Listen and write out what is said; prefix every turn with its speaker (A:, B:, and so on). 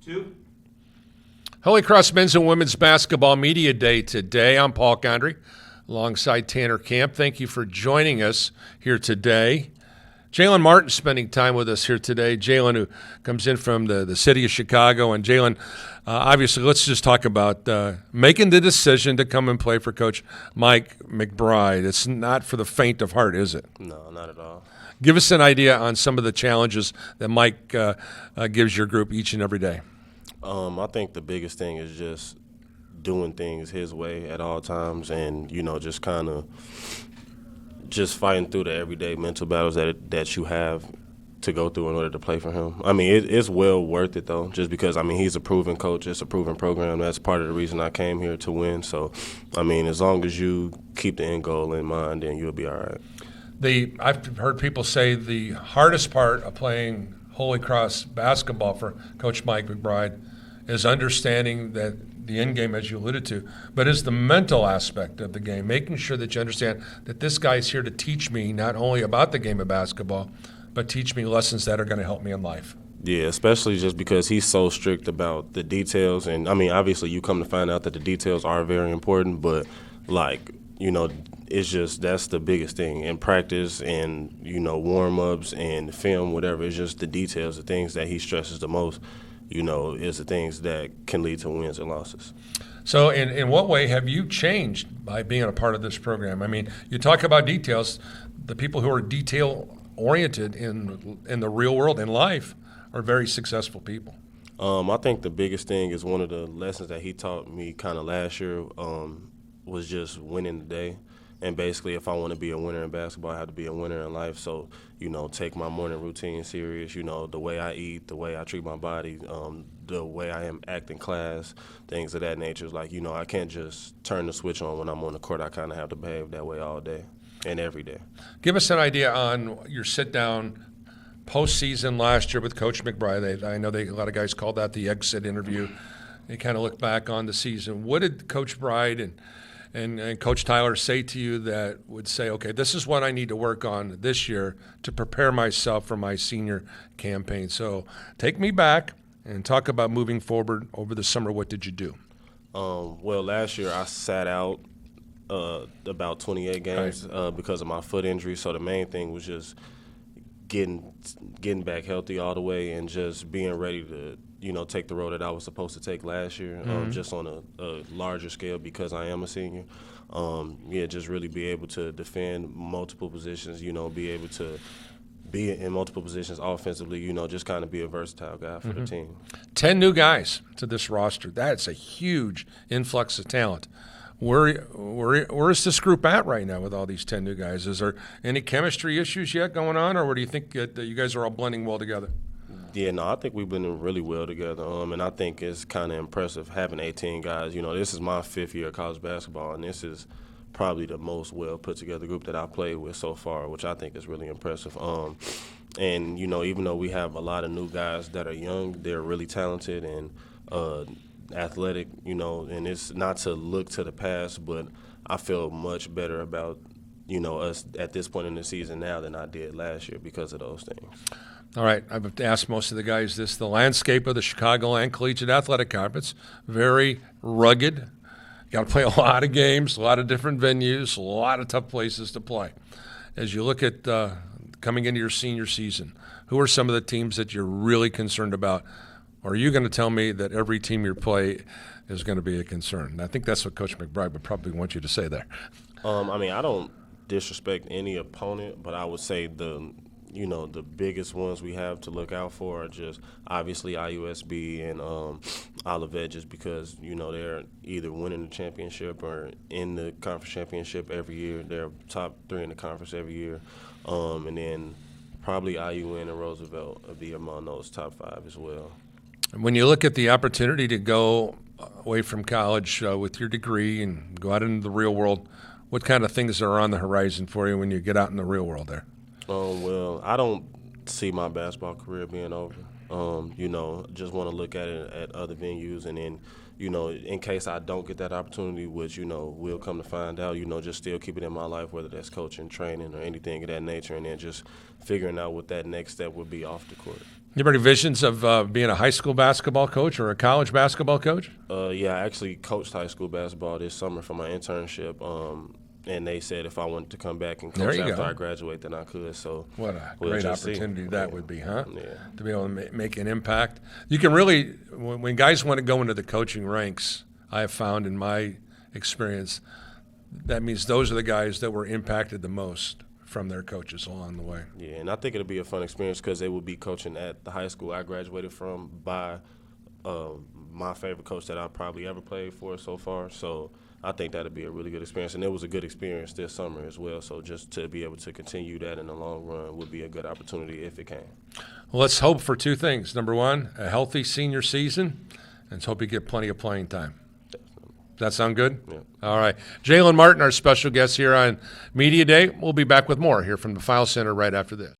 A: Two.
B: Holy Cross Men's and Women's Basketball Media Day today. I'm Paul Condry alongside Tanner Camp. Thank you for joining us here today. Jalen Martin spending time with us here today. Jalen, who comes in from the city of Chicago. And Jalen, obviously, let's just talk about making the decision to come and play for Coach Mike McBride. It's not for the faint of heart, is it?
C: No, not at all.
B: Give us an idea on some of the challenges that Mike gives your group each and every day.
C: I think the biggest thing is just doing things his way at all times, and just kind of just fighting through the everyday mental battles that you have to go through in order to play for him. I mean, it's well worth it though, just because he's a proven coach, it's a proven program. That's part of the reason I came here to win. So, as long as you keep the end goal in mind, then you'll be all right.
B: I've heard people say the hardest part of playing Holy Cross basketball for Coach Mike McBride is understanding that the end game, as you alluded to, but is the mental aspect of the game, making sure that you understand that this guy's here to teach me not only about the game of basketball, but teach me lessons that are going to help me in life.
C: Yeah, especially just because he's so strict about the details. And, obviously you come to find out that the details are very important, but, it's just that's the biggest thing in practice and, warm-ups and film, whatever. It's just the details, the things that he stresses the most, is the things that can lead to wins and losses.
B: So in what way have you changed by being a part of this program? You talk about details. The people who are detail-oriented in the real world, in life, are very successful people.
C: I think the biggest thing is one of the lessons that he taught me kind of last year was just winning the day. And basically, if I want to be a winner in basketball, I have to be a winner in life. So, take my morning routine serious, the way I eat, the way I treat my body, the way I act in class, things of that nature. It's like, I can't just turn the switch on when I'm on the court. I kind of have to behave that way all day and every day.
B: Give us an idea on your sit-down postseason last year with Coach McBride. I know a lot of guys called that the exit interview. They kind of look back on the season. What did Coach Bride and Coach Tyler say to you that would say, okay, this is what I need to work on this year to prepare myself for my senior campaign? So take me back and talk about moving forward over the summer. What did you do?
C: Well, last year I sat out about 28 games because of my foot injury. So the main thing was just getting back healthy all the way and just being ready to take the road that I was supposed to take last year, just on a larger scale because I am a senior. Just really be able to defend multiple positions, be able to be in multiple positions offensively, just kind of be a versatile guy for the team. 10
B: new guys to this roster. That's a huge influx of talent. Where is this group at right now with all these 10 new guys? Is there any chemistry issues yet going on, or do you think that you guys are all blending well together?
C: Yeah, no, I think we've been really well together, and I think it's kind of impressive having 18 guys. This is my 5th year of college basketball, and this is probably the most well put together group that I've played with so far, which I think is really impressive. And even though we have a lot of new guys that are young, they're really talented and athletic. And it's not to look to the past, but I feel much better about us at this point in the season now than I did last year because of those things.
B: All right, I've asked most of the guys this. The landscape of the Chicagoland Collegiate Athletic Conference, very rugged. You got to play a lot of games, a lot of different venues, a lot of tough places to play. As you look at coming into your senior season, who are some of the teams that you're really concerned about? Or are you going to tell me that every team you play is going to be a concern? I think that's what Coach McBride would probably want you to say there.
C: I don't disrespect any opponent, but I would say the biggest ones we have to look out for are just obviously IUSB and Olivet, just because, they're either winning the championship or in the conference championship every year. They're top 3 in the conference every year. And then probably IUN and Roosevelt will be among those top 5 as well.
B: When you look at the opportunity to go away from college with your degree and go out into the real world, what kind of things are on the horizon for you when you get out in the real world there?
C: Well, I don't see my basketball career being over. You know, just want to look at it at other venues, and then, you know, in case I don't get that opportunity, which, you know, we'll come to find out, you know, just still keep it in my life, whether that's coaching, training, or anything of that nature, and then just figuring out what that next step would be off the court.
B: You have any visions of being a high school basketball coach or a college basketball coach?
C: Yeah, I actually coached high school basketball this summer for my internship, and they said if I wanted to come back and coach after I graduate, then I could. So
B: what a
C: we'll
B: great
C: just see.
B: opportunity that would be, huh?
C: Yeah.
B: To be able to make an impact. You can really, when guys want to go into the coaching ranks, I have found in my experience, that means those are the guys that were impacted the most from their coaches along the way.
C: Yeah, and I think it'll be a fun experience because they will be coaching at the high school I graduated from by my favorite coach that I probably ever played for so far. So I think that'll be a really good experience, and it was a good experience this summer as well. So just to be able to continue that in the long run would be a good opportunity if it can.
B: Well, let's hope for two things. Number one, a healthy senior season, and let's hope you get plenty of playing time. Does that sound good?
C: Yeah.
B: All right. Jalen Martin, our special guest here on Media Day. We'll be back with more here from the File Center right after this.